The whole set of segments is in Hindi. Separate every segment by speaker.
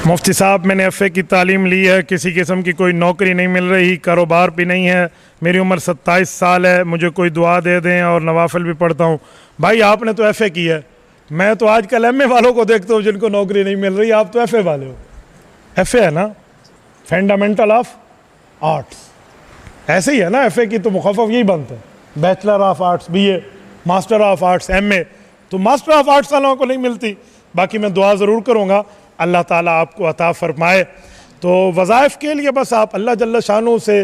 Speaker 1: मुफ्ती साहब, मैंने एफ़ए की तालीम ली है, किसी किस्म की कोई नौकरी नहीं मिल रही, कारोबार भी नहीं है, मेरी उम्र 27 साल है, मुझे कोई दुआ दे दें और नवाफिल भी पढ़ता हूँ। भाई आपने तो एफ़ए की है, मैं तो आजकल एमए वालों को देखता हूँ जिनको नौकरी नहीं मिल रही, आप तो एफ़ए वाले हो। एफ़ए है ना, फंडामेंटल ऑफ आर्ट्स, ऐसे ही है ना, एफ़ए की तो मुखफ़फ़ यही बनता है, bachelor of arts, BA, master of arts, MA. तो मास्टर ऑफ आर्ट्स वालों को नहीं मिलती। बाकी मैं दुआ ज़रूर करूँगा अल्लाह ताला आपको अता फरमाए। तो वज़ाइफ के लिए बस आप अल्लाह जल्ल शानू से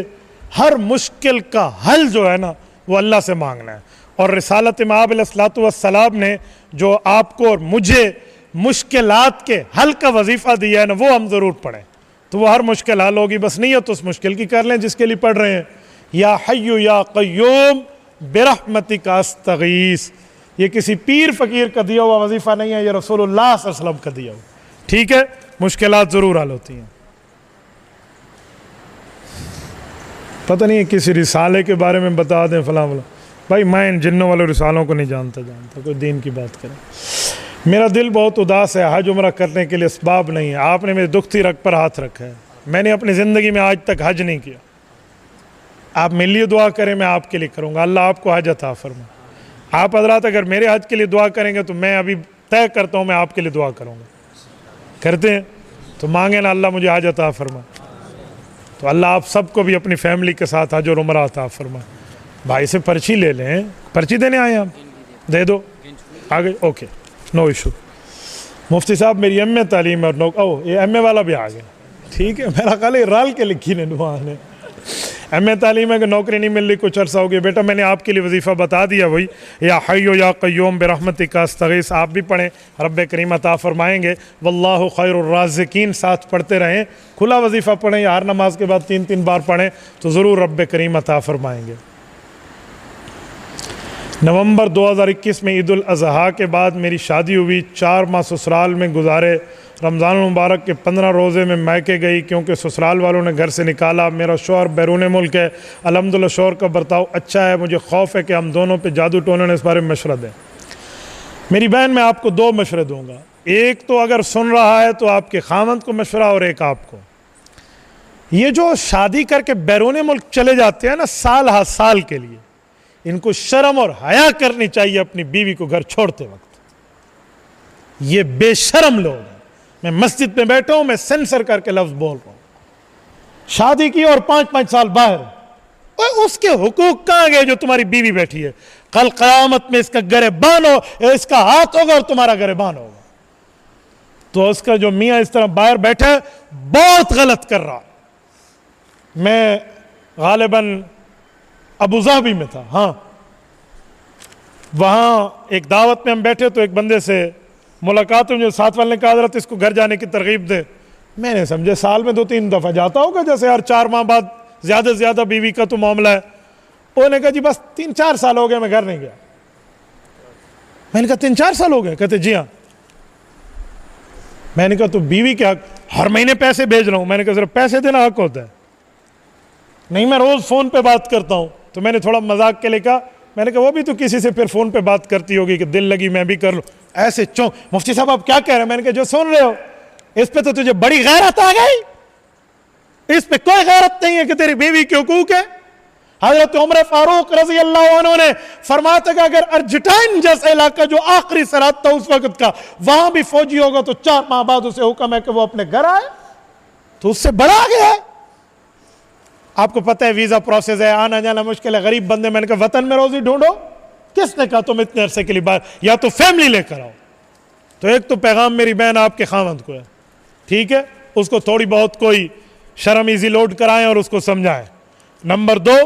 Speaker 1: हर मुश्किल का हल जो है ना वो अल्लाह से मांगना है। और रिसालत इमाम अलैहिस्सलातु वस्सलाम ने जो आपको और मुझे मुश्किलात के हल का वजीफ़ा दिया है ना, वो हम ज़रूर पढ़ें, तो वो हर मुश्किल हल होगी। बस नीयत उस मुश्किल की कर लें जिसके लिए पढ़ रहे हैं। या हय्यु या क़य्यूम बिरहमतिका अस्तगीस, ये किसी पीर फ़कीर का दिया हुआ वजीफ़ा नहीं है, ये रसूलुल्लाह सल्लल्लाहु अलैहि वसल्लम का दिया हुआ। ठीक है, मुश्किलात ज़रूर हल होती हैं। पता नहीं किसी रिसाले के बारे में बता दें फलां फलां। भाई मैं इन जिन्नों वाले रिसालों को नहीं जानता कोई दीन की बात करे। मेरा दिल बहुत उदास है, हज उम्रा करने के लिए असबाब नहीं है। आपने मेरे दुखती रग पर हाथ रखा है, मैंने अपनी ज़िंदगी में आज तक हज नहीं किया। आप मेरे लिए दुआ करें, मैं आपके लिए करूँगा, अल्लाह आपको हज अता फरमाए। आप हज़रात अगर मेरे हज के लिए दुआ करेंगे तो मैं अभी तय करता हूँ मैं आपके लिए दुआ करूँगा। करते हैं तो मांगे ना अल्लाह मुझे हज अता फरमाए। तो अल्लाह आप सबको भी अपनी फैमिली के साथ हज और उम्रा अता फरमाए। भाई से पर्ची ले लें, पर्ची देने आए आप, दे दो आगे, ओके, नो इशू। मुफ्ती साहब मेरी एमए तालीम और ओ ये एमए वाला भी आ गया, ठीक है। मेरा ख्याल है राल के लिखी ने दुआ ने एमए तालीम है कि नौकरी नहीं मिल रही, कुछ अर्सा हो गया। बेटा मैंने आपके लिए वजीफ़ा बता दिया, वही या हय्यो या क़य्यूम बिरहमतिका अस्तगीस, आप भी पढ़ें, रब्बे करीम अता फरमाएंगे। वल्लाहु खैरुर राज़िकीन साथ पढ़ते रहें, खुला वजीफ़ा पढ़ें या हर नमाज के बाद 3-3 बार पढ़ें तो ज़रूर रब्बे करीम अता फरमाएंगे। नवंबर 2021 में ईद उल अज़हा के बाद मेरी शादी हुई, 4 माह ससुराल में गुजारे। रमज़ान मुबारक के 15 रोज़े में मैके गई क्योंकि ससुराल वालों ने घर से निकाला। मेरा शौहर बैरून मुल्क है, अल्हम्दुलिल्लाह शौहर का बर्ताव अच्छा है। मुझे खौफ है कि हम दोनों पे जादू टोने ने इस बारे में मशवरा दें। मेरी बहन, मैं आपको 2 मशवरे दूंगा, एक तो अगर सुन रहा है तो आपके खामंद को मशवरा और एक आपको। ये जो शादी करके बैरून मुल्क चले जाते हैं ना साल हर साल के लिए, इनको शर्म और हया करनी चाहिए अपनी बीवी को घर छोड़ते वक्त। ये बेशर्म लोग हैं। मैं मस्जिद में बैठा हूं, मैं सेंसर करके लफ्ज बोल रहा हूं। शादी की और 5-5 साल बाहर, और उसके हुकूक कहां गए जो तुम्हारी बीवी बैठी है? कल क़यामत में इसका गिरबान हो, इसका हाथ होगा और तुम्हारा गिरबान होगा। तो उसका जो मियां इस तरह बाहर बैठा है बहुत गलत कर रहा। मैं गालिबन अबू ज़ाबी में था, हाँ, वहाँ एक दावत में हम बैठे तो एक बंदे से मुलाकात हुई, जो साथ वाले ने कहा हज़रत इसको घर जाने की तरगीब दे। मैंने समझे साल में 2-3 दफ़ा जाता होगा, जैसे हर 4 माह बाद ज़्यादा से ज़्यादा बीवी का तो मामला है। उन्होंने कहा जी बस 3-4 साल हो गए मैं घर नहीं गया। मैंने कहा 3-4 साल हो गए? कहते जी हाँ। मैंने कहा तो बीवी के हक हर महीने पैसे भेज रहा हूँ। मैंने कहा सिर्फ पैसे देना हक होता है? नहीं, मैं रोज़ फ़ोन पे बात करता हूँ। तो मैंने थोड़ा मजाक के लिए कहा, मैंने कहा वो भी तो किसी से फिर फ़ोन पे बात करती होगी कि दिल लगी मैं भी कर लूँ। ऐसे चौंक, मुफ्ती साहब आप क्या कह रहे हैं? मैंने कहा जो सुन रहे हो इस पे तो तुझे बड़ी गैरत आ गई, इस पे कोई गैरत नहीं है कि तेरी बीवी के हुकूक है। हज़रत उमर फारूक रज़ी अल्लाह अन्हु ने फरमाया था कि अगर अर्जेंटाइन जैसा इलाका जो आखिरी सरहद था उस वक्त का, वहां भी फौजी होगा तो 4 माह बाद उसे हुक्म है कि वो अपने घर आए, तो उससे बड़ा आ गया है। आपको पता है वीज़ा प्रोसेस है, आना जाना मुश्किल है, गरीब बंदे। मैंने कहा वतन में रोजी ढूंढो। किसने कहा तुम इतने अरसे के लिए बाहर, या तो फैमिली लेकर आओ। तो एक तो पैगाम मेरी बहन आपके खामंद को है, ठीक है, उसको थोड़ी बहुत कोई शर्म इजी लोड कराएं और उसको समझाएं। नंबर 2,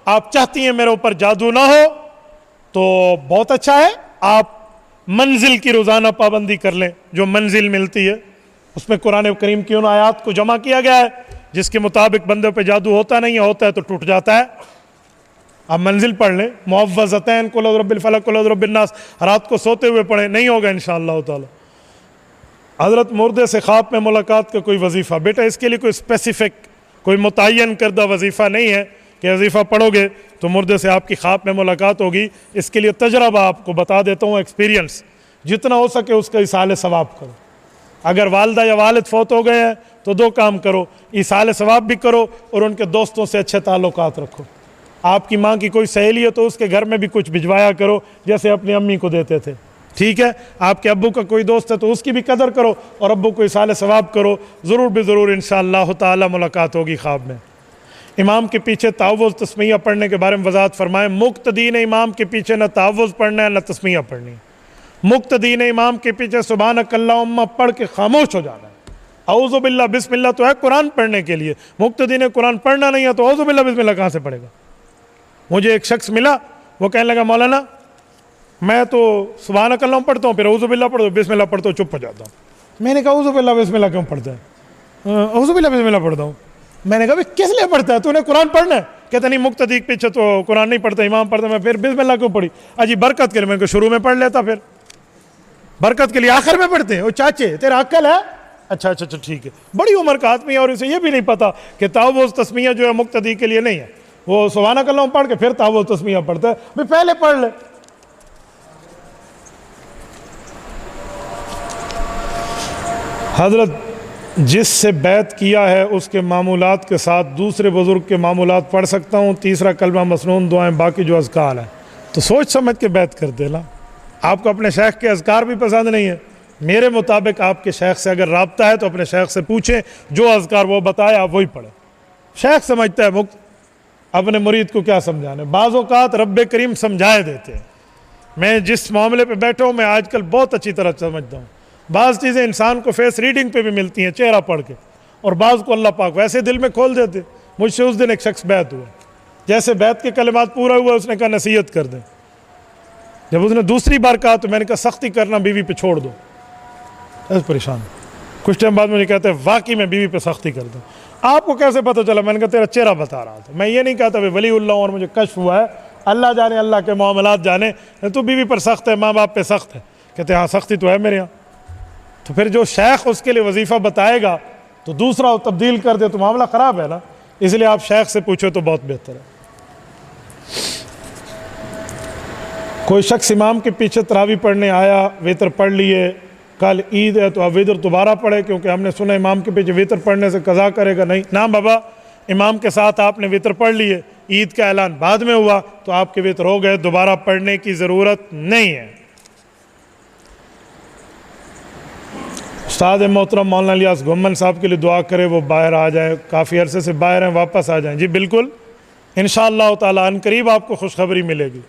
Speaker 1: आप चाहती हैं मेरे ऊपर जादू ना हो तो बहुत अच्छा है, आप मंजिल की रोज़ाना पाबंदी कर लें। जो मंजिल मिलती है उसमें कुरान करीम की उन आयात को जमा किया गया है जिसके मुताबिक बंदे पे जादू होता नहीं है, होता है तो टूट जाता है। आप मंजिल पढ़ लें, मुअव्वज़तैन कुल औज़ु बिर्रब्बिल फलक कुल औज़ु बिर्रब्बिन नास, रात को सोते हुए पढ़ें, नहीं होगा इंशाअल्लाह ताला। हज़रत मुर्दे से ख्वाब में मुलाकात का कोई वजीफ़ा, बेटा इसके लिए कोई स्पेसिफिक कोई मुतय्यन करदा वजीफ़ा नहीं है कि वजीफ़ा पढ़ोगे तो मुर्दे से आपकी ख्वाब में मुलाकात होगी। इसके लिए तजरबा आपको बता देता हूँ, एक्सपीरियंस, जितना हो सके उसका इसाले सवाब करो। अगर वालदा या वालिद फौत हो गए हैं तो दो काम करो, ईसाल सवाब भी करो और उनके दोस्तों से अच्छे ताल्लुकात रखो। आपकी माँ की कोई सहेली है तो उसके घर में भी कुछ भिजवाया करो जैसे अपनी अम्मी को देते थे, ठीक है। आपके अब्बू का कोई दोस्त है तो उसकी भी कदर करो और अब्बू को ईसाल सवाब करो। ज़रूर भी ज़रूर इंशाअल्लाह ताला मुलाकात होगी ख्वाब में। इमाम के पीछे तावुज़ तस्मीया पढ़ने के बारे में वजाहत फरमाएं। मुक्तदीन इमाम के पीछे न तावुज़ पढ़ना है न तस्मीया पढ़नी है। मुक्तदीन इमाम के पीछे सुबहानक अल्लाहुम्मा पढ़ के खामोश हो जाना है। औज़ु बिल्लाह बिस्मिल्लाह तो है कुरान पढ़ने के लिए, मुक्तदीन कुरान पढ़ना नहीं है तो औज़ु बिल्लाह बिस्मिल्लाह कहाँ से पढ़ेगा। मुझे एक शख्स मिला, वो कहने लगा मौलाना मैं तो सुबहानक अल्लाह पढ़ता हूँ, फिर औज़ु बिल्लाह पढ़ता हूँ, बिस्मिल्लाह पढ़ता हूँ, चुप हो जाता हूँ। मैंने कहा औज़ु बिल्लाह बिस्मिल्लाह क्यों पढ़ता है? औज़ु बिल्लाह बिस्मिल्लाह पढ़ता हूँ। मैंने कहा किस लिए पढ़ता है, तूने कुरान पढ़ना है? कहता नहीं मुक्तदी के पीछे तो कुरान नहीं पढ़ता, इमाम पढ़ता। मैं फिर बिस्मिल्लाह क्यों पढ़ी? अजी बरकत के लिए। मैंने शुरू में पढ़ लेता, फिर बरकत के लिए आखिर में पढ़ते हैं। वो चाचे तेरा अक्ल है? अच्छा अच्छा अच्छा ठीक है। बड़ी उम्र का आदमी है और इसे ये भी नहीं पता कि तावुज़ तस्मीया जो है मुक्तदी के लिए नहीं है। वो सुबहानक अल्लाह पढ़ के फिर तावुज़ तस्मीया पढ़ता है। भाई पहले पढ़ ले। हजरत जिससे बैत किया है उसके मामूलात के साथ दूसरे बुजुर्ग के मामूलात पढ़ सकता हूँ। तीसरा कलमा मसनून दुआएं, बाकी जो अज़कार है तो सोच समझ के बैत कर देना। आपको अपने शेख के अज़कार भी पसंद नहीं है, मेरे मुताबिक आपके शेख से अगर राब्ता है तो अपने शेख से पूछें, जो अज़कार वो बताए आप वही पढ़ें। शेख समझता है मुक्त, अपने मुरीद को क्या समझाने। बाज़ औक़ात रब्बे करीम समझाए देते हैं। मैं जिस मामले पे बैठा हूँ मैं आजकल बहुत अच्छी तरह समझता हूँ। बाज़ चीज़ें इंसान को फेस रीडिंग पे भी मिलती हैं, चेहरा पढ़ के, और बाज़ को अल्लाह पाक वैसे दिल में खोल देते। मुझसे उस दिन एक शख्स बैत हुआ, जैसे बैत के कलिमात पूरा हुआ उसने कहा नसीहत कर दें। जब उसने दूसरी बार कहा तो मैंने कहा सख्ती करना बीवी पे छोड़ दो। ऐसे परेशान। कुछ टाइम बाद मुझे कहते हैं वाकई में बीवी पे सख्ती कर दूँ। आपको कैसे पता चला? मैंने कहा तेरा चेहरा बता रहा था। मैं ये नहीं कहता भाई वलीउल्लाह और मुझे कश्फ हुआ है, अल्लाह जाने, अल्लाह के मामलात जाने। तू बीवी पर सख्त है, माँ बाप पे सख्त है। कहते हाँ सख्ती तो है मेरे यहाँ। तो फिर जो शेख उसके लिए वजीफ़ा बताएगा तो दूसरा तब्दील कर दे तो मामला ख़राब है ना। इसलिए आप शेख से पूछो तो बहुत बेहतर है। कोई शख्स इमाम के पीछे तरावी पढ़ने आया, वितर पढ़ लिए, कल ईद है तो अब वितर दोबारा पढ़े क्योंकि हमने सुना इमाम के पीछे वितर पढ़ने से कज़ा करेगा। नहीं ना बाबा, इमाम के साथ आपने वितर पढ़ लिए, ईद का ऐलान बाद में हुआ तो आपके वितर हो गए, दोबारा पढ़ने की ज़रूरत नहीं है। उस्ताद मोहतरम मौलाना इलियास घुम्मन साहब के लिए दुआ करें, वो बाहर आ जाए, काफ़ी अरसे से बाहर हैं, वापस आ जाएं। जी बिल्कुल, इंशाअल्लाह ताला अनकरीब आपको खुशखबरी मिलेगी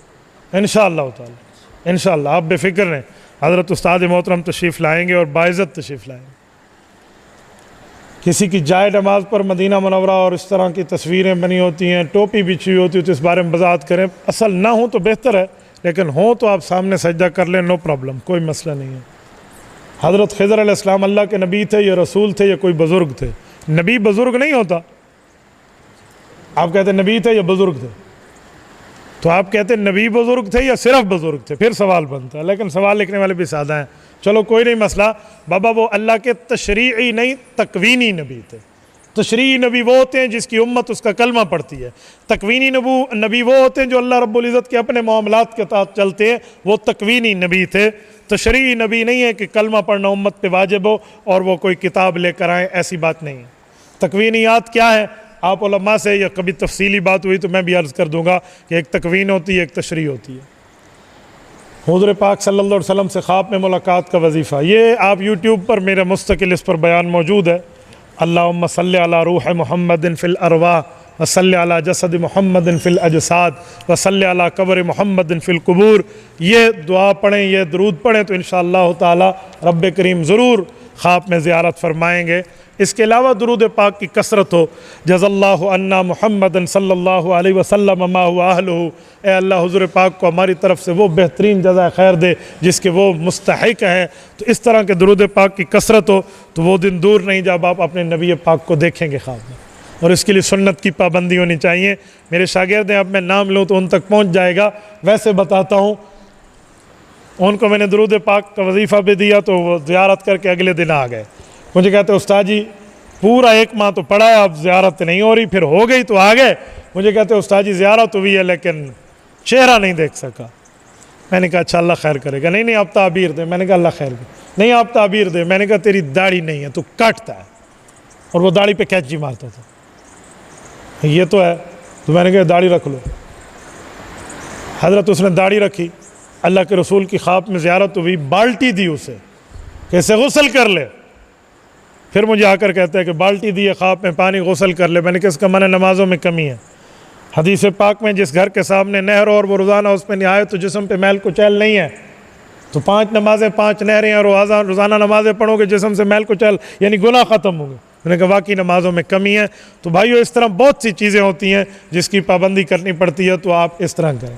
Speaker 1: इंशाअल्लाह ताला। इंशाअल्लाह आप बेफिक्र रहें। हज़रत उस्ताद मोहतरम तशरीफ़ लाएंगे और बाइज़्ज़त तशरीफ़ लाएंगे। किसी की जाए नमाज पर मदीना मुनव्वरा और इस तरह की तस्वीरें बनी होती हैं, टोपी बिछी हुई होती है, तो इस बारे में वज़ाहत करें। असल ना हो तो बेहतर है, लेकिन हो तो आप सामने सजदा कर लें, नो प्रॉब्लम, कोई मसला नहीं है। हज़रत ख़िज़र अलैहिस्सलाम अल्लाह के नबी थे या रसूल थे या कोई बुज़ुर्ग थे? नबी बुज़ुर्ग नहीं होता। आप कहते नबी थे या बुज़ुर्ग थे, तो आप कहते नबी बुज़ुर्ग थे या सिर्फ बुज़ुर्ग थे, फिर सवाल बनता है। लेकिन सवाल लिखने वाले भी सादा हैं। चलो कोई नहीं मसला बाबा, वो अल्लाह के तशरीई नहीं तकवीनी नबी थे। तशरीई नबी वो होते हैं जिसकी उम्मत उसका कलमा पढ़ती है। तकवीनी नबी वो होते हैं जो अल्लाह रब्बुल इज़्ज़त के अपने मामलात के तहत चलते हैं, वो तकवीनी नबी थे। तशरीई नबी नहीं है कि कलमा पढ़ना उम्मत पे वाजिब हो और वो कोई किताब लेकर आए, ऐसी बात नहीं है। तकवीनियात क्या है? आप उलमा से या कभी तफसीली बात हुई तो मैं भी अर्ज़ कर दूँगा कि एक तकवीन होती है, एक तशरी होती है। हुज़ूर पाक सल्लल्लाहु अलैहि वसल्लम से ख्वाब में मुलाकात का वजीफ़ा, ये आप यूट्यूब पर मेरा मुस्तकिल इस पर बयान मौजूद है। अल्लाहुम्मा सल्लि अला रूह मुहम्मदिन फिल अरवाह व सल्लि अला जसद मुहम्मदिन फिल अजसाद व सल्लि अला कब्र मुहम्मदिन फिल कुबूर। ये दुआ पढ़ें, ये दरूद पढ़ें तो इंशाअल्लाह ताला रब्बे करीम ज़रूर ख्वाब में ज़ियारत फरमाएँगे। इसके अलावा दुरूद पाक की कसरत हो। जज़ल्लाहु अन्ना मुहम्मदन सल्लल्लाहु अलैहि वसल्लम मा हुवा अहलुहु। ए अल्लाह हुज़ूर पाक को हमारी तरफ से वो बेहतरीन जज़ा खैर दे जिसके वो मुस्तहिक है। तो इस तरह के दुरूद पाक की कसरत हो तो वो दिन दूर नहीं जब आप अपने नबी पाक को देखेंगे ख्वाब में। और इसके लिए सुन्नत की पाबंदी होनी चाहिए। मेरे शागिर्द हैं, अब मैं नाम लूँ तो उन तक पहुँच जाएगा। वैसे बताता हूँ, उनको मैंने दुरूद पाक का वजीफ़ा भी दिया तो वो ज़ियारत करके अगले दिन आ गए। मुझे कहते उस्ताद जी पूरा एक माह तो पढ़ा है, अब ज़ियारत नहीं हो रही, फिर हो गई तो आ गए। मुझे कहते उस्ताद जी ज़ियारत हुई है लेकिन चेहरा नहीं देख सका। मैंने कहा अच्छा अल्लाह खैर करेगा। नहीं नहीं आप ताबीर दे। मैंने कहा अल्लाह खैर करे। नहीं आप ताबीर दे। मैंने कहा तेरी दाढ़ी नहीं है, तू काटता है। और वो दाढ़ी पे कैंची मारता था। ये तो है। तो मैंने कहा दाढ़ी रख लो। हजरत उसने दाढ़ी रखी, अल्लाह के रसूल की ख्वाब में ज़ियारत हुई, बाल्टी दी उसे कैसे गुस्ल कर ले। फिर मुझे आकर कहता है कि बाल्टी दी है ख्वाब में, पानी गुस्ल कर ले। मैंने कहा इसका माने नमाज़ों में कमी है। हदीस पाक में जिस घर के सामने नहर और वो रोज़ाना उस पर नहाए तो जिस्म पे मैल कुचैल नहीं है। तो 5 नमाजें 5 नहरें और रोज़ाना नमाजें पढ़ोगे जिस्म से मैल कुचैल यानी गुनाह ख़त्म होंगे। मैंने कहा वाकई नमाज़ों में कमी है। तो भाइयों इस तरह बहुत सी चीज़ें होती हैं जिसकी पाबंदी करनी पड़ती है, तो आप इस तरह करें।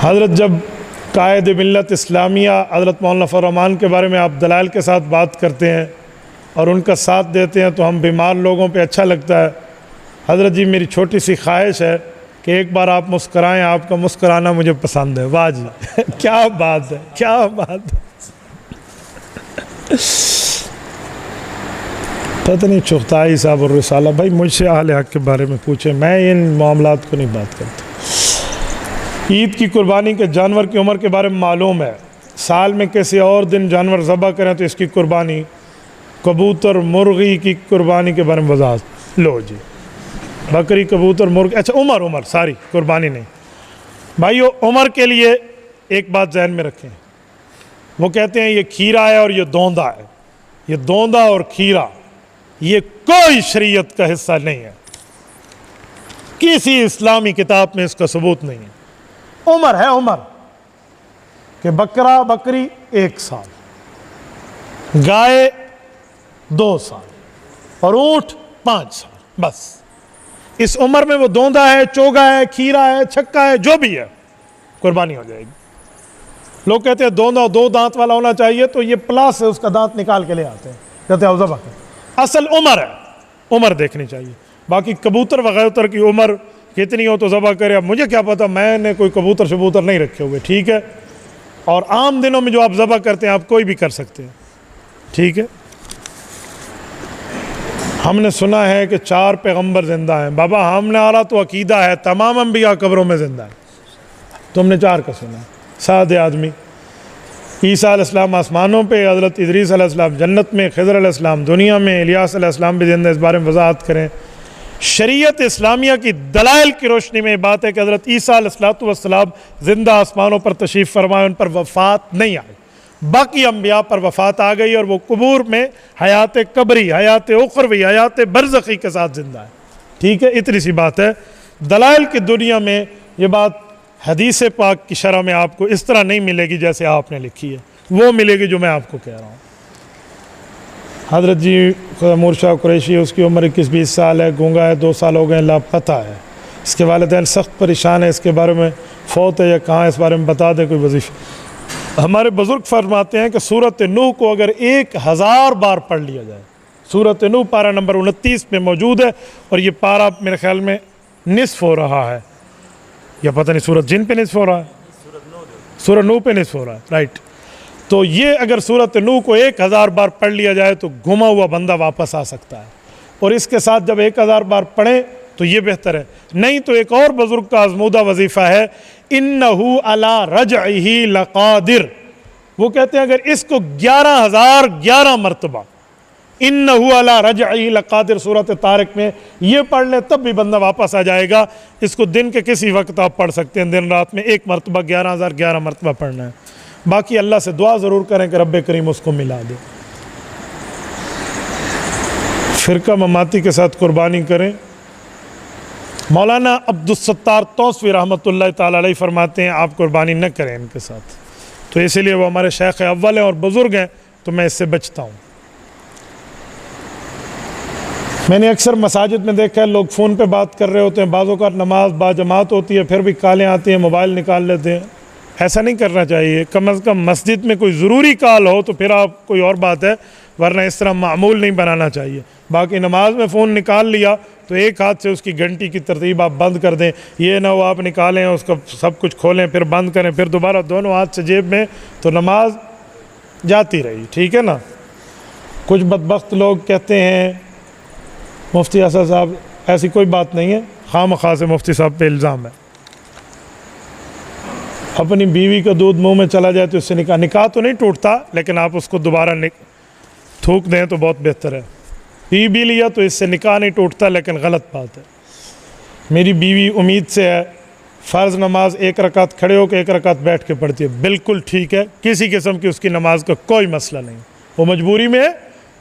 Speaker 1: हज़रत जब कायद मिल्लत इस्लामिया हज़रत मौलाना फ़ज़ल रहमान के बारे में आप दलाइल के साथ बात करते हैं और उनका साथ देते हैं तो हम बीमार लोगों पे अच्छा लगता है। हज़रत जी मेरी छोटी सी ख्वाहिश है कि एक बार आप मुस्कराएं, आपका मुस्कराना मुझे पसंद है। वाह जी क्या बात है, क्या बात है। पता नहीं चुगताई साहब और रिसाला भाई मुझसे अहले हक़ के बारे में पूछे, मैं इन मामलात को नहीं बात करता। ईद की कुर्बानी के जानवर की उम्र के बारे में मालूम है। साल में किसी और दिन जानवर ज़बह करें तो इसकी कुर्बानी, कबूतर मुर्गी की कुर्बानी के बारे में वज़ाहत। लो जी बकरी कबूतर मुर्गी, अच्छा उम्र सारी कुर्बानी नहीं। भाइयों उम्र के लिए एक बात जहन में रखें, वो कहते हैं ये खीरा है और ये दोंदा है। ये दोंदा और खीरा ये कोई शरीयत का हिस्सा नहीं है, किसी इस्लामी किताब में इसका सबूत नहीं है। उम्र है उम्र कि बकरा बकरी 1 साल, गाय 2 साल और ऊँट 5 साल, बस इस उम्र में वो दोंदा है, चोगा है, खीरा है, छक्का है, जो भी है कुर्बानी हो जाएगी। लोग कहते हैं दोंदा 2 दांत वाला होना चाहिए, तो ये प्लास से उसका दांत निकाल के ले आते हैं, कहते हैं ज़बह कर। असल उम्र है, उम्र देखनी चाहिए। बाकी कबूतर वगैरह की उम्र कितनी हो तो ज़बह करे, अब मुझे क्या पता, मैंने कोई कबूतर शबूतर नहीं रखे हुए, ठीक है। और आम दिनों में जो आप ज़बह करते हैं आप कोई भी कर सकते हैं, ठीक है। हमने सुना है कि 4 पैगंबर ज़िंदा हैं। बाबा हमारा तो अकीदा है तमाम अंबिया कब्रों में ज़िंदा है, तुमने 4 का सुना है। सादे आदमी ईसा अलैहिस्सलाम आसमानों पे, हज़रत इदरीस अलैहिस्सलाम जन्नत में, खिज़र अलैहिस्सलाम दुनिया में, इलियास अलैहिस्सलाम भी ज़िंदा। इस बारे में वज़ाहत करें। शरीयत इस्लामिया की दलाइल की रोशनी में बात है कि हज़रत ईसा अलैहिस्सलाम ज़िंदा आसमानों पर तशरीफ़ फरमाए, उन पर वफ़ात नहीं आई। बाकी अंबिया पर वफ़ात आ गई और वो कबूर में हयात कब्री, हयात उखरवी, हयात बरज़खी के साथ ज़िंदा है, ठीक है। इतनी सी बात है। दलाइल की दुनिया में ये बात हदीस पाक की शरह में आपको इस तरह नहीं मिलेगी जैसे आपने लिखी है, वो मिलेगी जो मैं आपको कह रहा हूँ। हज़रत जी मूर्शा कुरैशी, उसकी उम्र 21-20 साल है, गूंगा है, 2 साल हो गए, लापता है। इसके वालिदैन सख्त परेशान है, इसके बारे में फौत है या कहाँ, इस बारे में बता दें कोई वजीफ़ा। हमारे बुज़ुर्ग फरमाते हैं कि सूरत नूह को अगर 1000 बार पढ़ लिया जाए, सूरत नूह पारा नंबर 29 में मौजूद है, और ये पारा मेरे ख्याल में निस्फ़ हो रहा है, या पता नहीं सूरत जिन पे निस्फ़ हो रहा है, सूरत नूह पे निस्फ़ हो रहा है, राइट। तो ये अगर सूरत नूह को 1000 बार पढ़ लिया जाए तो गुमा हुआ बंदा वापस आ सकता है, और इसके साथ जब 1000 बार पढ़ें तो ये बेहतर है। नहीं तो एक और बुज़ुर्ग का आज़मूदा वजीफ़ा है, इन्नहु अला रजइही लक़ादिर। वो कहते हैं अगर इसको 11,011 मरतबा इन्नहु अला रजइही लक़ादिर सूरत तारिक में ये पढ़ ले तब भी बंदा वापस आ जाएगा। इसको दिन के किसी वक्त आप पढ़ सकते हैं, दिन रात में एक मरतबा 11,011 मरतबा पढ़ना है। बाकी अल्लाह से दुआ ज़रूर करें कि रब्बे करीम उसको मिला दे। फ़िरका ममाती के साथ कुर्बानी करें। मौलाना अब्दुस्सत्तार तौसवी रहमतुल्लाह ताला अलैह फरमाते हैं आप कुर्बानी न करें इनके साथ, तो इसीलिए वो हमारे शेख अव्वल हैं और बुज़ुर्ग हैं, तो मैं इससे बचता हूँ। मैंने अक्सर मसाजिद में देखा है लोग फ़ोन पे बात कर रहे होते हैं, बाज़ों का नमाज बाजमात होती है, फिर भी कालें आती हैं, मोबाइल निकाल लेते हैं। ऐसा नहीं करना चाहिए। कम अज़ कम मस्जिद में कोई ज़रूरी कॉल हो तो फिर आप कोई और बात है, वरना इस तरह मामूल नहीं बनाना चाहिए। बाकी नमाज में फ़ोन निकाल लिया तो एक हाथ से उसकी घंटी की तरतीब आप बंद कर दें, ये ना हो आप निकालें उसका सब कुछ खोलें फिर बंद करें फिर दोबारा दोनों हाथ से जेब में, तो नमाज जाती रही, ठीक है ना। कुछ बदबख्त लोग कहते हैं मुफ्ती असद साहब ऐसी कोई बात नहीं है, खामखा से मुफ्ती साहब पे इल्ज़ाम है। अपनी बीवी का दूध मुंह में चला जाए तो उससे निकाह तो नहीं टूटता, लेकिन आप उसको दोबारा थूक दें तो बहुत बेहतर है। पी भी लिया तो इससे निकाह नहीं टूटता, लेकिन गलत बात है। मेरी बीवी उम्मीद से है फ़र्ज़ नमाज 1 रकात खड़े होकर 1 रकात बैठ के पढ़ती है, बिल्कुल ठीक है, किसी किस्म की उसकी नमाज का कोई मसला नहीं। वो मजबूरी में है,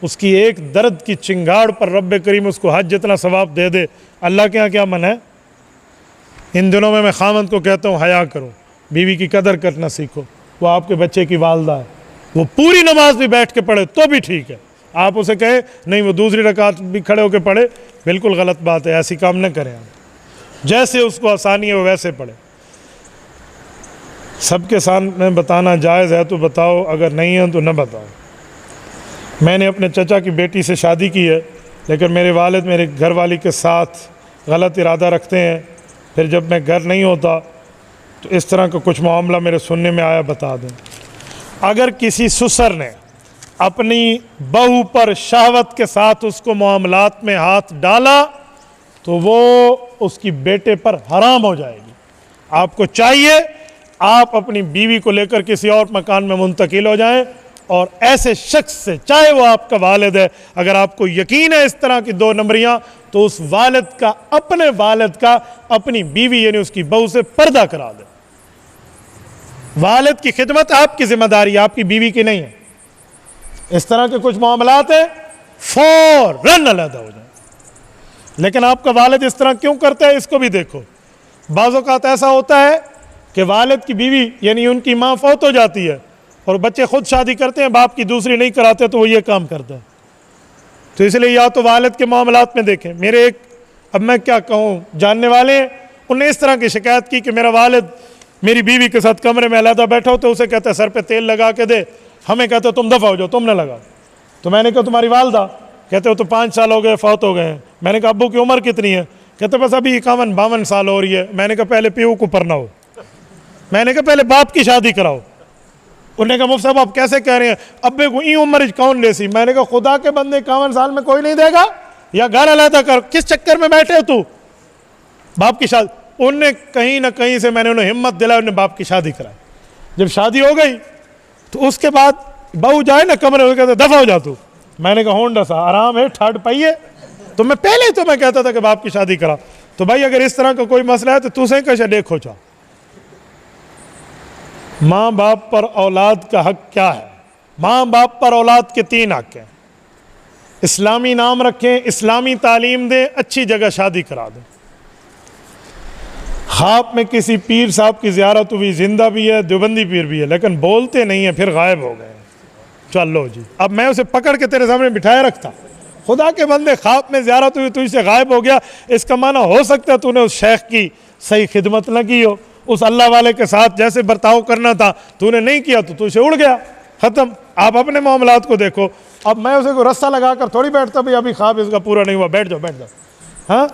Speaker 1: उसकी एक दर्द की चिंगाड़ पर रब्बे करीम उसको हज जितना सवाब दे दे। अल्लाह के यहाँ क्या मन है? इन दिनों में मैं खामद को कहता हूँ हया करो, बीवी की कदर करना सीखो। वो आपके बच्चे की वालदा है, वो पूरी नमाज भी बैठ के पढ़े तो भी ठीक है। आप उसे कहे नहीं वो दूसरी रकात भी खड़े होकर पढ़े, बिल्कुल गलत बात है, ऐसी काम न करें आप। जैसे उसको आसानी है वो वैसे पढ़े। सबके सामने बताना जायज़ है तो बताओ, अगर नहीं है तो न बताओ। मैंने अपने चचा की बेटी से शादी की है, लेकिन मेरे वालिद मेरे घर वाली के साथ गलत इरादा रखते हैं। फिर जब मैं घर नहीं होता तो इस तरह का कुछ मामला मेरे सुनने में आया, बता दें। अगर किसी ससुर ने अपनी बहू पर शहवत के साथ उसको मामलात में हाथ डाला तो वो उसकी बेटे पर हराम हो जाएगी। आपको चाहिए आप अपनी बीवी को लेकर किसी और मकान में मुंतकिल हो जाएं और ऐसे शख्स से, चाहे वो आपका वालिद है, अगर आपको यकीन है इस तरह की 2 नंबरियां, तो उस वालिद का, अपने वालिद का अपनी बीवी यानी उसकी बहू से पर्दा करा दे। वालिद की खिदमत आपकी जिम्मेदारी, आपकी बीवी की नहीं है। इस तरह के कुछ मामलात हैं, फौरन अलग हो जाए। लेकिन आपका वालिद इस तरह क्यों करता है, इसको भी देखो। बाज़ औक़ात ऐसा होता है कि वालिद की बीवी यानी उनकी माँ फौत हो जाती है और बच्चे खुद शादी करते हैं, बाप की दूसरी नहीं कराते, तो वो ये काम करता है। तो इसलिए या तो वालिद के मामलात में देखें। मेरे एक, अब मैं क्या कहूँ, जानने वाले हैं, उन्होंने इस तरह की शिकायत की कि मेरा वालिद मेरी बीवी के साथ कमरे में अलहदा बैठा हो तो उसे कहता है सर पे तेल लगा के दे, हमें कहते हो तुम दफ़ा हो जाओ, तुम न लगा। तो मैंने कहा तुम्हारी वालदा? कहते हो तो 5 साल हो गए, फौत हो गए हैं। मैंने कहा अब्बू की उम्र कितनी है? कहते बस अभी 51-52 साल हो रही है। मैंने कहा पहले पीऊ को परना हो, मैंने कहा पहले बाप की शादी कराओ। उन्होंने कहा मुफ्ती साहब आप कैसे कह रहे हैं, अब्बे को ई उम्र कौन लेसी? मैंने कहा खुदा के बंदे 51 साल में कोई नहीं देगा, या घर अलहदा कर, किस चक्कर में बैठे हो तू? बाप की शादी, उनने कहीं ना कहीं से मैंने उन्हें हिम्मत दिलाई, उन्हें बाप की शादी कराई। जब शादी हो गई तो उसके बाद बहू जाए ना कमरे में, कहते दफ़ा हो जा तू। मैंने कहा होंडा सा आराम है, ठंड पाइए। तो मैं पहले तो मैं कहता था कि बाप की शादी करा। तो भाई अगर इस तरह का कोई मसला है तो तुझे कैसे देखो चाह। माँ बाप पर औलाद का हक क्या है? माँ बाप पर औलाद के 3 हक हैं। इस्लामी नाम रखें, इस्लामी तालीम दें, अच्छी जगह शादी करा दें। ख्वाब में किसी पीर साहब की ज़ियारत हुई, जिंदा भी है, देवबंदी पीर भी है, लेकिन बोलते नहीं है, फिर गायब हो गए। चलो जी, अब मैं उसे पकड़ के तेरे सामने बिठाया रखता, खुदा के बंदे ख्वाब में ज़ियारत हुई, तुझसे गायब हो गया, इसका माना हो सकता है तूने उस शेख की सही खिदमत न की हो, उस अल्लाह वाले के साथ जैसे बर्ताव करना था तूने नहीं किया तो तुझसे उड़ गया, ख़त्म। आप अपने मामलात को देखो। अब मैं उसे को रस्सा लगा कर थोड़ी बैठता, भाई अभी ख्वाब इसका पूरा नहीं हुआ, बैठ जाओ बैठ जाओ। हाँ,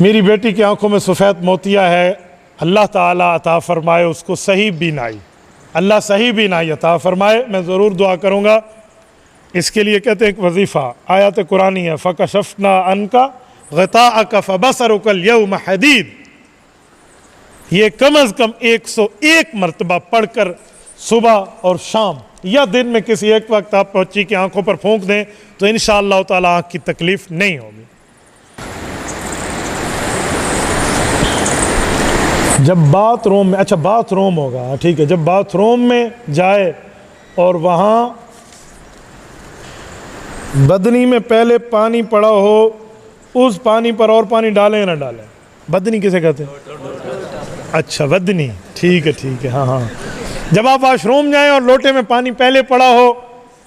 Speaker 1: मेरी बेटी की आंखों में सफ़ेद मोतिया है, अल्लाह ताला अता फरमाए उसको सही बीनाई, अल्लाह सही बीनाई अता फरमाए। मैं ज़रूर दुआ करूँगा इसके लिए। कहते हैं एक वजीफ़ा आयत कुरानी है, फ़कशफ़ना अनका ग़िताअका फ़बसरुकल यौम हदीद। ये कम अज़ कम 101 मरतबा पढ़कर सुबह और शाम या दिन में किसी एक वक्त आप बच्ची की आंखों पर फूंक दें तो इंशाअल्लाह ताला आँख की तकलीफ़ नहीं होगी। जब बाथरूम में, अच्छा बाथरूम होगा ठीक है, जब बाथरूम में जाए और वहाँ बदनी में पहले पानी पड़ा हो, उस पानी पर और पानी डालें या ना डालें? बदनी किसे कहते हैं? अच्छा बदनी, ठीक है हाँ हाँ। जब आप वाशरूम जाएं और लोटे में पानी पहले पड़ा हो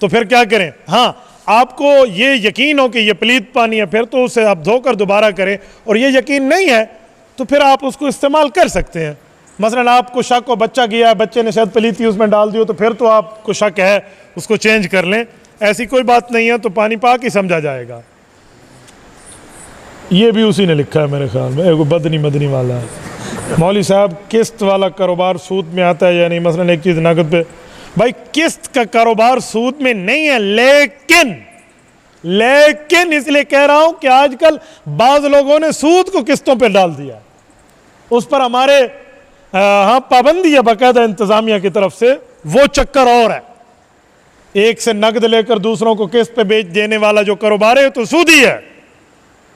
Speaker 1: तो फिर क्या करें? हाँ, आपको ये यकीन हो कि ये पलीत पानी है फिर तो उसे आप धोकर दोबारा करें, और ये यकीन नहीं है तो फिर आप उसको इस्तेमाल कर सकते हैं। मसलन आपको शक हो बच्चा गया, बच्चे ने शायद पलीती उसमें डाल दियो, तो फिर तो आपको शक है, उसको चेंज कर लें, ऐसी कोई बात नहीं है, तो पानी पाक ही समझा जाएगा। ये भी उसी ने लिखा है मेरे ख्याल में, एक बदनी मदनी वाला है। मौली साहब किस्त वाला कारोबार सूद में आता है या नहीं? मसलन एक चीज़ नगद पे, भाई किस्त का कारोबार सूद में नहीं है, लेकिन लेकिन इसलिए कह रहा हूं कि आजकल बाज लोगों ने सूद को किस्तों पे डाल दिया, उस पर हमारे हाँ पाबंदी है बाकायदा इंतजामिया की तरफ से। वो चक्कर और है, एक से नकद लेकर दूसरों को किस्त पे बेच देने वाला जो कारोबार है तो सूदी है,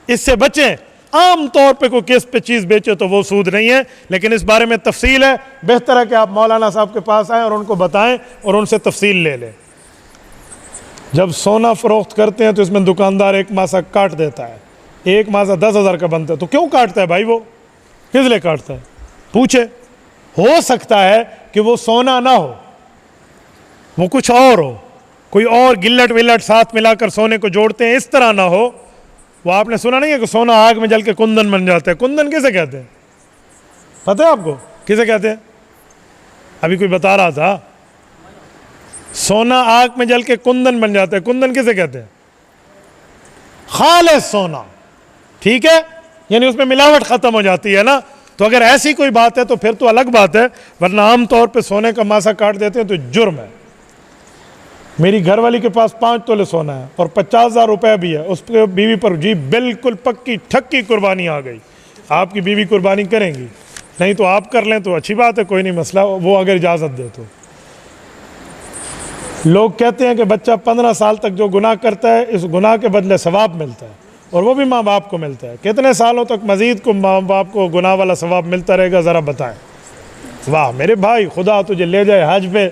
Speaker 1: इससे बचें। आम तौर पे कोई किस्त पे चीज़ बेचे तो वो सूद नहीं है, लेकिन इस बारे में तफसील है। बेहतर है कि आप मौलाना साहब के पास आएँ और उनको बताएं और उनसे तफसील ले लें। जब सोना फरोख्त करते हैं तो इसमें दुकानदार एक मासा काट देता है, एक मासा 10,000 का बनता है, तो क्यों काटता है भाई? वो किस लिए काटता है? पूछे। हो सकता है कि वो सोना ना हो, वो कुछ और हो, कोई और गिल्लट विल्लट साथ मिलाकर सोने को जोड़ते हैं, इस तरह ना हो। वो आपने सुना नहीं है कि सोना आग में जल के कुंदन बन जाता है? कुंदन किसे कहते हैं पता है आपको? किसे कहते हैं? अभी कोई बता रहा था, सोना आग में जल के कुंदन बन जाता है। कुंदन किसे कहते हैं? खालिस सोना, ठीक है, यानी उसमें मिलावट खत्म हो जाती है ना। तो अगर ऐसी कोई बात है तो फिर तो अलग बात है, वरना आम तौर पे सोने का मासा काट देते हैं तो जुर्म है। मेरी घरवाली के पास 5 तोले सोना है और 50,000 रुपये भी है, उस पर बीवी पर जी बिल्कुल पक्की ठक्की कुर्बानी आ गई। आपकी बीवी कुर्बानी करेंगी? नहीं तो आप कर लें तो अच्छी बात है, कोई नहीं मसला, वो अगर इजाज़त दे तो। लोग कहते हैं कि बच्चा 15 साल तक जो गुनाह करता है, इस गुनाह के बदले सवाब मिलता है, और वो भी माँ बाप को मिलता है। कितने सालों तक मज़ीद को माँ बाप को गुनाह वाला सवाब मिलता रहेगा, ज़रा बताएं। वाह मेरे भाई, खुदा तुझे ले जाए हज पे,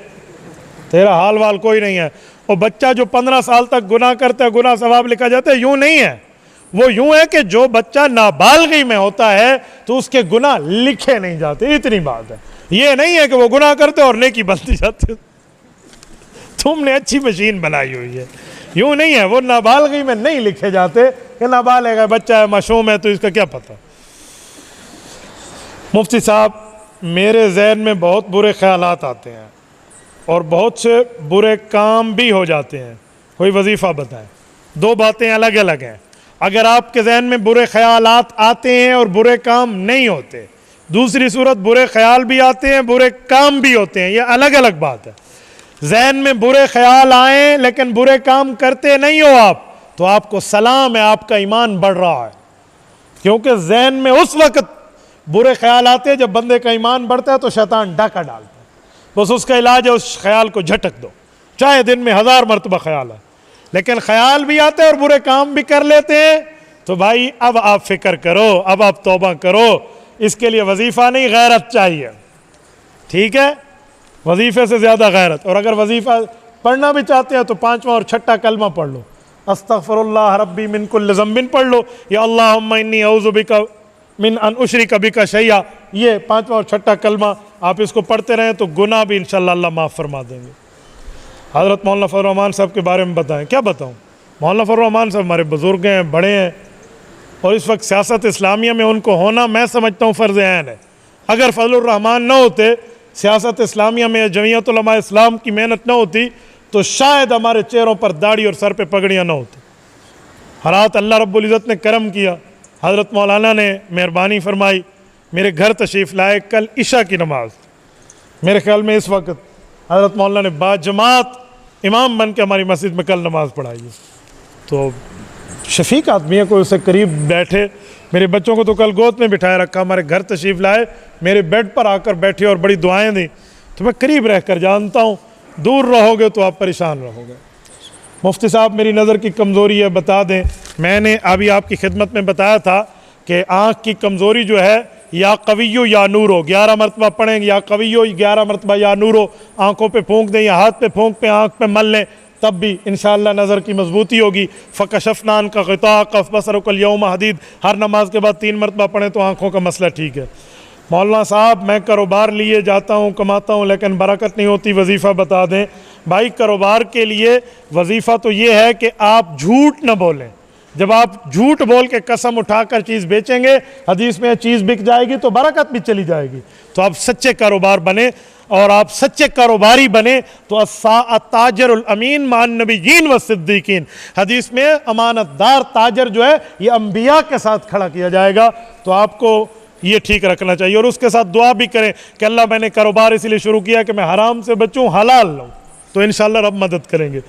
Speaker 1: तेरा हाल वाल कोई नहीं है। और बच्चा जो 15 साल तक गुनाह करता है, गुनाह सवाब लिखा जाता है, यूँ नहीं है। वो यूँ है कि जो बच्चा नाबालगी में होता है तो उसके गुनाह लिखे नहीं जाते, इतनी बात है। ये नहीं है कि वो गुनाह करते और नेकी बनती जाती। तुमने अच्छी मशीन बनाई हुई है, यूँ नहीं है। वो नाबालगी में नहीं लिखे जाते कि नाबालिग है, बच्चा है, मासूम है, तो इसका क्या पता। मुफ्ती साहब, मेरे जहन में बहुत बुरे ख्यालात आते हैं और बहुत से बुरे काम भी हो जाते हैं, कोई वजीफ़ा बताएं। 2 बातें अलग अलग हैं। अगर आपके जहन में बुरे ख्यालात आते हैं और बुरे काम नहीं होते, दूसरी सूरत बुरे ख्याल भी आते हैं, बुरे काम भी होते हैं, यह अलग अलग बात है। जहन में बुरे ख्याल आए लेकिन बुरे काम करते नहीं हो आप, तो आपको सलाम है, आपका ईमान बढ़ रहा है। क्योंकि जहन में उस वक्त बुरे ख्याल आते हैं जब बंदे का ईमान बढ़ता है तो शैतान डाका डालता है। बस उसका इलाज है उस ख्याल को झटक दो, चाहे दिन में 1000 मरतबा ख्याल है, लेकिन ख्याल भी आते हैं और बुरे काम भी कर लेते हैं। तो भाई अब आप फिक्र करो, अब आप तौबा करो। इसके लिए वजीफ़ा नहीं, गैरत चाहिए, ठीक है? वजीफ़े से ज़्यादा गैरत। और अगर वजीफ़ा पढ़ना भी चाहते हैं तो 5वां और 6ठा कलमा पढ़ लो, अस्तग़फ़िरुल्लाह रब्बी मिन कुल्लि ज़ंबिन पढ़ लो, या अल्लाहुम्मा इन्नी अऊज़ु बिका मिन अन उशरिका बिका शैया। ये 5वां और 6ठा कलमा आप इसको पढ़ते रहें तो गुनाह भी इंशाअल्लाह अल्लाह माफ़ फरमा देंगे। हज़रत मौलाना फ़ज़लुर रहमान साहब के बारे में बताएं, क्या बताऊँ। मौलाना फ़ज़लुर रहमान साहब हमारे बुज़ुर्ग हैं, बड़े हैं, और इस वक्त सियासत इस्लामिया में उनको होना मैं समझता हूँ फ़र्ज़ ऐन है। अगर फ़ज़लुर रहमान न होते, सियासत इस्लामिया में जमीयत उलमा इस्लाम की मेहनत न होती, तो शायद हमारे चेहरों पर दाढ़ी और सर पे पगड़ियाँ न होती। हालात अल्लाह रब्बुल इज़्ज़त ने करम किया, हज़रत मौलाना ने मेहरबानी फरमाई, मेरे घर तशरीफ़ लाए। कल इशा की नमाज मेरे ख्याल में इस वक्त हज़रत मौलाना ने बाजमात इमाम बन के हमारी मस्जिद में कल नमाज़ पढ़ाई है। तो शफीक आदमी है, कोई उससे करीब बैठे। मेरे बच्चों को तो कल गोद में बिठाए रखा, हमारे घर तशरीफ़ लाए, मेरे बेड पर आकर बैठे और बड़ी दुआएं दी। तो मैं करीब रहकर जानता हूँ, दूर रहोगे तो आप परेशान रहोगे। मुफ्ती साहब, मेरी नज़र की कमज़ोरी है, बता दें। मैंने अभी आपकी खिदमत में बताया था कि आँख की कमज़ोरी जो है, या कवियो या नूरो, 11 मरतबा पढ़ेंगे, या कवियो 11 मरतबा या नूरो, आँखों पे फूंक दें या हाथ पे फूंक पे आँख पे मल लें, तब भी इंशाअल्लाह नज़र की मजबूती होगी। फ़कशफ़नान का ग़िता कफ़ बसरुकल यौम हदीद, हर नमाज के बाद 3 मरतबा पढ़ें तो आँखों का मसला ठीक है। मौलाना साहब, मैं कारोबार लिए जाता हूँ, कमाता हूँ, लेकिन बरकत नहीं होती, वजीफ़ा बता दें। भाई, कारोबार के लिए वजीफ़ा तो ये है कि आप झूठ न बोलें। जब आप झूठ बोल के कसम उठाकर चीज़ बेचेंगे, हदीस में चीज़ बिक जाएगी तो बरकत भी चली जाएगी। तो आप सच्चे कारोबार बने, और आप सच्चे कारोबारी बने तो ताजरुल अमीन मान नबीयीन व सिद्दीकीन, हदीस में अमानतदार ताजर जो है ये अंबिया के साथ खड़ा किया जाएगा। तो आपको ये ठीक रखना चाहिए, और उसके साथ दुआ भी करें कि अल्लाह, मैंने कारोबार इसलिए शुरू किया कि मैं हराम से बचूँ, हलाल लूँ, तो इंशाअल्लाह रब मदद करेंगे।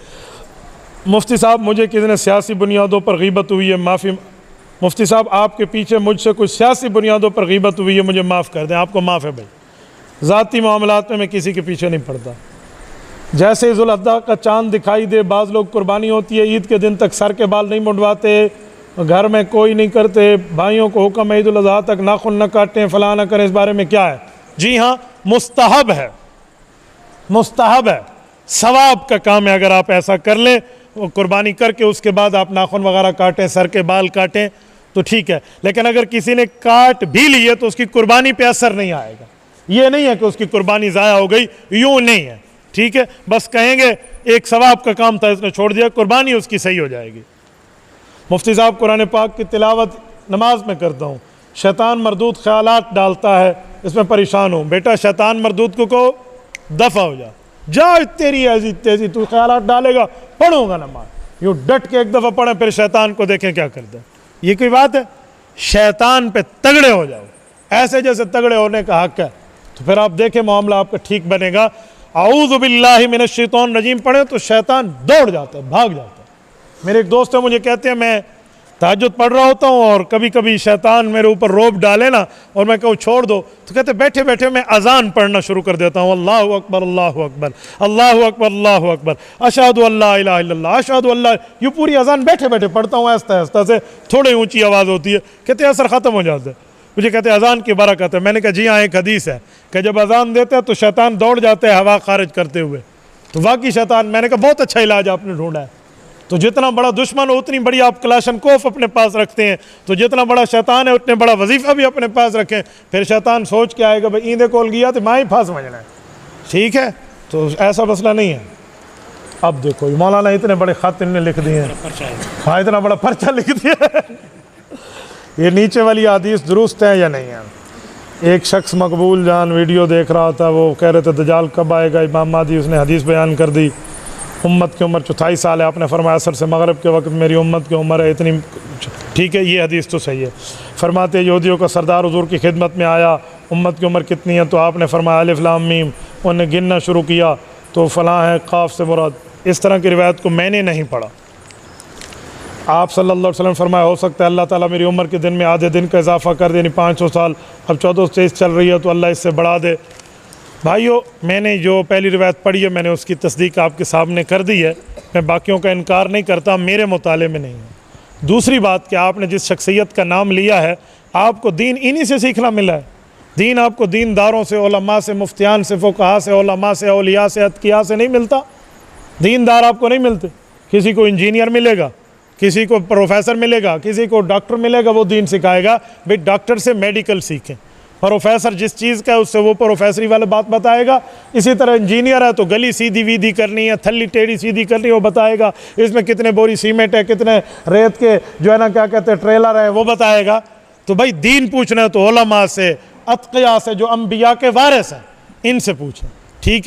Speaker 1: मुफ्ती साहब मुझे किसी ने सियासी बुनियादों पर गीबत हुई है, माफ़ी। मुफ्ती साहब आपके पीछे मुझसे कुछ सियासी बुनियादों पर गीबत हुई है, मुझे माफ़ कर दें। आपको माफ़ है भाई, ज़ाती मामलात में मैं किसी के पीछे नहीं पड़ता। जैसे ज़ुल-अज़्हा का चाँद दिखाई दे, बाज़ लोग कुर्बानी होती है ईद के दिन तक सर के बाल नहीं मुंडवाते, घर में कोई नहीं करते, भाइयों को हुक्म है ईद-उल-अज़हा तक नाखून न काटें, फ़लाँ न करें, इस बारे में क्या है? जी हाँ, मुस्तहब है, मुस्तहब है, सवाब का काम है। अगर आप ऐसा कर लें, वो कुर्बानी करके उसके बाद आप नाखून वगैरह काटें, सर के बाल काटें तो ठीक है। लेकिन अगर किसी ने काट भी लिए तो उसकी कुर्बानी पे असर नहीं आएगा। ये नहीं है कि उसकी कुर्बानी ज़ाया हो गई, यूँ नहीं है, ठीक है। बस कहेंगे एक सवाब का काम था, इसने छोड़ दिया, कुर्बानी उसकी सही हो जाएगी। मुफ्ती साहब कुरान पाक की तिलावत नमाज में करता हूँ, शैतान मरदूद ख्यालात डालता है, इसमें परेशान हूँ। बेटा शैतान मरदूद को कहो दफ़ा हो जा तेरी ऐसी तेजी, तू ख्यालात डालेगा, पढ़ूंगा नमाज। यूँ डट के एक दफ़ा पढ़ें, फिर शैतान को देखें क्या करता है। ये कोई बात है? शैतान पे तगड़े हो जाओ, ऐसे जैसे तगड़े होने का हक है, तो फिर आप देखें मामला आपका ठीक बनेगा। औज़ु बिल्लाहि मिनश शैतानिर रजीम पढ़ें तो शैतान दौड़ जाता है, भाग जाता है। मेरे एक दोस्त है, मुझे कहते हैं मैं तहज्जुद पढ़ रहा होता हूँ और कभी कभी शैतान मेरे ऊपर रोब डाले ना और मैं कहूँ छोड़ दो, तो कहते बैठे बैठे मैं अजान पढ़ना शुरू कर देता हूँ, अल्लाहु अकबर अल्लाहु अकबर अल्लाहु अकबर अल्लाहु अकबर अशहदु अल्ला इलाहा इल्लल्लाह अशहदु अल्ला। यूँ पूरी अजान बैठे बैठे पढ़ता हूँ, आहिस्ता आहिस्ता से, थोड़ी ऊँची आवाज़ होती है। कहते असर ख़त्म हो जाता है। मुझे कहते अजान की बरकत है। मैंने कहा जी हाँ, एक हदीस है कि जब अजान देते हैं तो शैतान दौड़ जाते हैं हवा खारिज करते हुए। तो वाकई शैतान, मैंने कहा बहुत अच्छा इलाज आपने ढूंढा है। तो जितना बड़ा दुश्मन हो उतनी बड़ी आप कलाशनकोफ अपने पास रखते हैं, तो जितना बड़ा शैतान है उतने बड़ा वजीफ़ा भी अपने पास रखें। फिर शैतान सोच के आएगा भाई ईंदे कोल गया तो माँ ही फांस समझना है, ठीक है। तो ऐसा मसला नहीं है। अब देखो मौलाना इतने बड़े ख़त इन्होंने लिख दिए हैं, हाँ इतना बड़ा पर्चा लिख दिया। ये नीचे वाली हदीस दुरुस्त है या नहीं है? एक शख्स मकबूल जान वीडियो देख रहा था, वो कह रहे थे दज्जाल कब आएगा, इमाम महदी, उसने हदीस बयान कर दी। उम्मत की उम्र 24 साल है, आपने फरमाया असर से मगरब के वक्त मेरी उम्मत की उम्र है इतनी, ठीक है, ये हदीस तो सही है। फरमाते यहूदियों का सरदार हुजूर की खिदमत में आया, उम्मत की उम्र कितनी है, तो आपने फरमाया अलिफ लाम मीम, उन्हें गिनना शुरू किया तो फ़लाँ है, क़ाफ से मुराद। इस तरह की रिवायत को मैंने नहीं पढ़ा। आप सल्लल्लाहु अलैहि वसल्लम फरमाया हो सकता है अल्लाह ताला मेरी उम्र के दिन में आधे दिन का इजाफा कर दे, यानी 500 साल, अब 1423 चल रही है तो अल्लाह इससे बढ़ा दे। भाइयों मैंने जो पहली रिवायत पढ़ी है मैंने उसकी तस्दीक आपके सामने कर दी है, मैं बाकियों का इनकार नहीं करता, मेरे मुताले में नहीं है। दूसरी बात कि आपने जिस शख्सियत का नाम लिया है, आपको दीन इन्हीं से सीखना मिला है। दीन आपको दीनदारों से, उलमा से, मुफ्तियान से, फ़ुक़हा से, उलमा से, औलिया से, अतकिया से नहीं मिलता। दीनदार आपको नहीं मिलते। किसी को इंजीनियर मिलेगा, किसी को प्रोफेसर मिलेगा, किसी को डॉक्टर मिलेगा, वो दीन सिखाएगा। भाई डॉक्टर से मेडिकल सीखें, प्रोफेसर जिस चीज़ का है उससे वो प्रोफेसरी वाला बात बताएगा। इसी तरह इंजीनियर है तो गली सीधी वीधी करनी है, थल्ली टेढ़ी सीधी करनी है, वो बताएगा। इसमें कितने बोरी सीमेंट है, कितने रेत के जो है ना क्या कहते हैं ट्रेलर है, वो बताएगा। तो भाई दीन पूछना है तो उलमा से, अतकिया से, जो अंबिया के वारिस हैं, इनसे पूछें, ठीक है।